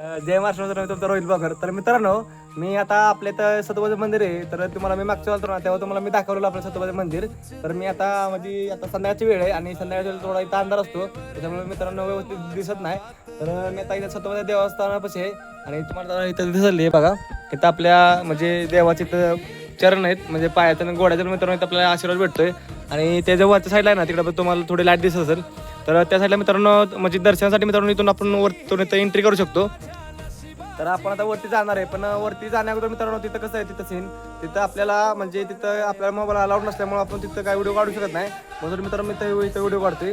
जय महाराष्ट्र मित्रांनो, तुमचं रोहित बागर. तर मित्रांनो, मी आता आपल्या इथं सतोबाचं मंदिर आहे. तर तुम्हाला मी मागच्या वेळेला ना तेव्हा तुम्हाला मी दाखवलेलं आपलं सतोबाचं मंदिर. तर मी आता म्हणजे आता संध्याकाळची वेळ आहे आणि संध्याकाळच्या वेळेला थोडा इथं अंधार असतो, त्याच्यामुळे मित्रांनो व्यवस्थित दिसत नाही. तर मी आता इथं सतोबाच्या देवस्थानापाशी आहे आणि तुम्हाला इथं दिसली आहे बघा. इथं आपल्या म्हणजे देवाचे इथं चरण आहेत, म्हणजे पायाचं आणि गोड्याचं मित्रांनो इथं आपल्याला आशीर्वाद भेटतोय. आणि त्याच्या वरच्या साईडला आहे ना, तिकडे तुम्हाला थोडी लाईट दिसत असेल. तर त्या साईडला मित्रांनो म्हणजे दर्शनासाठी मित्रांनो इथून आपण वरतून इथं एंट्री करू शकतो. तर आपण आता वरती जाणार आहे, पण वरती जाण्याअगोदर मित्रांनो तिथं कसं आहे, तिथं सीन तिथं आपल्याला म्हणजे तिथं आपल्याला मोबाईल अलाउड नसल्यामुळे आपण तिथं काय व्हिडिओ काढू शकत नाही. म्हणून मित्रांनो मी इथं व्हिडिओ काढतोय.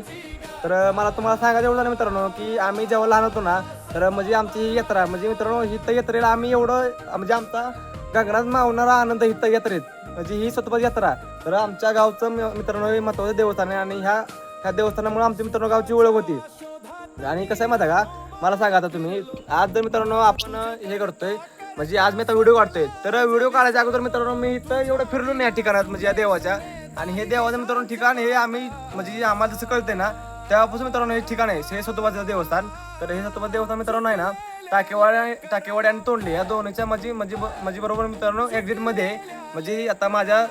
तर मला तुम्हाला सांगायचं एवढं झालं मित्रांनो, की आम्ही जेव्हा लहान होतो ना, तर म्हणजे आमची ही यात्रा म्हणजे मित्रांनो इथं यात्रेला आम्ही एवढं म्हणजे आमचा गगनात मावणारा आनंद इथं यात्रेत म्हणजे ही सतोबाची यात्रा. तर आमच्या गावचं मित्रांनो हे महत्त्वाचं देवस्थान आहे आणि ह्या देवस्थानामुळे आमच्या मित्रांनो गावची ओळख होती. आणि कसं आहे माहिती आहे का, मला सांगा आता तुम्ही आज जर मित्रांनो आपण हे करतोय म्हणजे आज मी आता व्हिडिओ काढतोय, तर व्हिडिओ काढायच्या अगोदर मित्रांनो मी इथं एवढं फिरलो नाही या ठिकाणात म्हणजे या देवाच्या. आणि हे देवाचं मित्रांनो ठिकाण हे आम्ही म्हणजे आम्हाला जसं कळतंय ना तेव्हापासून मित्रांनो हे ठिकाण आहे, हे सतोबाचं देवस्थान. तर हे सतोबा देवस्थान मित्रांनो आहे ना टाकेवाडी आणि तोंडली या दोन्हीच्या म्हणजे बरोबर मित्रांनो एक्झिट मध्ये म्हणजे आता माझ्या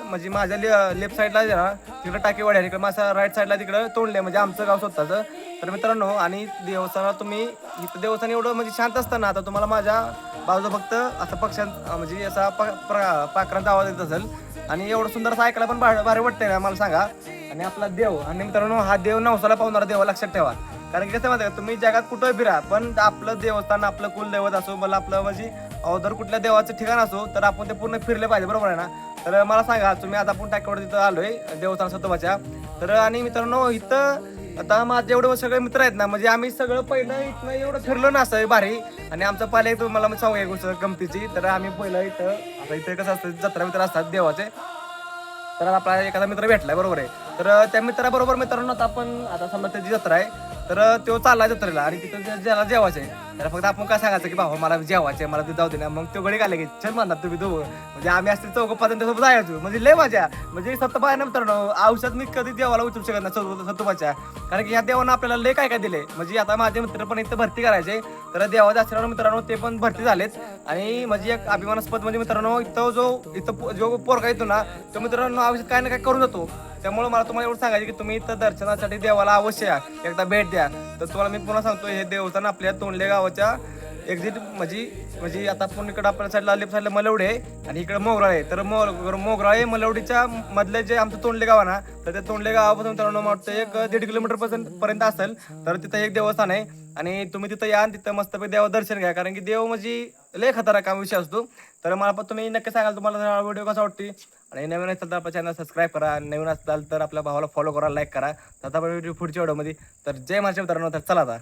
लेफ्ट साईडला ना तिकडे टाकेवाडी आहे, तिकडे माझ्या राईट साईडला तिकडे तोंडले म्हणजे आमचं गाव स्वतःचं. तर मित्रांनो आणि देवस्थानात तुम्ही इथं देवस्थान एवढं म्हणजे शांत असताना आता तुम्हाला माझ्या बाजूला फक्त असं म्हणजे असा पाखरांचा आवाज येत असेल आणि एवढं सुंदर असं ऐकायला पण भारी वाटतंय ना मला सांगा. आणि आपला देव आणि मित्रांनो हा देव नवसाला पावणारा देव लक्षात ठेवा. कारण की कसं माहिती का, तुम्ही जगात कुठं फिरा पण आपलं देवस्थान आपलं कुलदैवत असो मला आपलं म्हणजे अवधर कुठल्या देवाचं ठिकाण असो तर आपण ते पूर्ण फिरले पाहिजे, बरोबर आहे ना. तर मला सांगा तुम्ही आता आपण टाकेवाडी तिथं आलोय देवस्थान सतोबाच्या. तर आणि मित्रांनो इथं आता माझे एवढे सगळे मित्र आहेत ना म्हणजे आम्ही सगळं पहिलं इथनं एवढं फिरलो ना असं भारी. आणि आमचं पहिलं एक मला सांगू एक गोष्ट गमतीची. तर आम्ही पहिलं इथं कसं असतं जत्रा मित्र असतात देवाचे. तर आपला एखादा मित्र भेटलाय, बरोबर आहे. तर त्या मित्राबरोबर मित्रांनो आता समजा त्याची जत्रा आहे तर तो चालला जत्रेला आणि तिथं ज्याला जेवायचं आहे त्याला फक्त आपण काय सांगायचं की भावा मला जेवायचं आहे मला ते जाऊ दे ना. मग तो गडी घाले की चल म्हणणार तुम्ही दोघं म्हणजे आम्ही असते चौघं पाच त्यासोबत जायचो म्हणजे लय मजा. म्हणजे सतोबा आहे ना मित्रांनो औषध मी कधी देवाला उचलू शकत नाही सतोबाच्या. कारण की ह्या देवानं आपल्याला लय काय काय दिले. म्हणजे आता माझे मित्र पण इथं भरती करायचे तर देवाच्या आश्रमाला मित्रांनो ते पण भरती झालेत. आणि म्हणजे एक अभिमानास्पद म्हणजे मित्रांनो इथं जो पोरगा येतो ना तो मित्रांनो औषध काय ना काय करून जातो. त्यामुळे मला तुम्हाला एवढं सांगायचं की तुम्ही इथं दर्शनासाठी देवाला अवश्य या, एकदा भेट द्या. तर तुम्हाला मी पुन्हा सांगतो हे देवस्थान आपल्या तोंडले गावाच्या एक्झिट म्हणजे आता आपण इकडं आपल्या साईडला लेफ्ट साईडला मलवडे आहे आणि इकडे मोगराळे आहे. तर मोगराळे मलवडीच्या मधले जे आमचं तोंडले गाव ना तर त्या तोंडले गावापासून मित्रांनो वाटतं एक 1.5 किलोमीटर पर्यंत असेल. तर तिथं एक देवस्थान आहे आणि तुम्ही तिथं या आणि तिथं मस्तपैकी देवा दर्शन घ्या. कारण की देव म्हणजे लय खतरनाक काम विषय असतो. तर मला पण तुम्ही नक्की सांगाल तुम्हाला व्हिडिओ कसा वाटते. आणि नवीन असेल तर आपल्या चॅनल सबस्क्राईब करा, नवीन असाल तर आपल्या भावाला फॉलो करा, लाईक करा. तर आता पुढच्या व्हिडिओमध्ये तर जय महाराष्ट्र मित्रांनो. तर चला आता.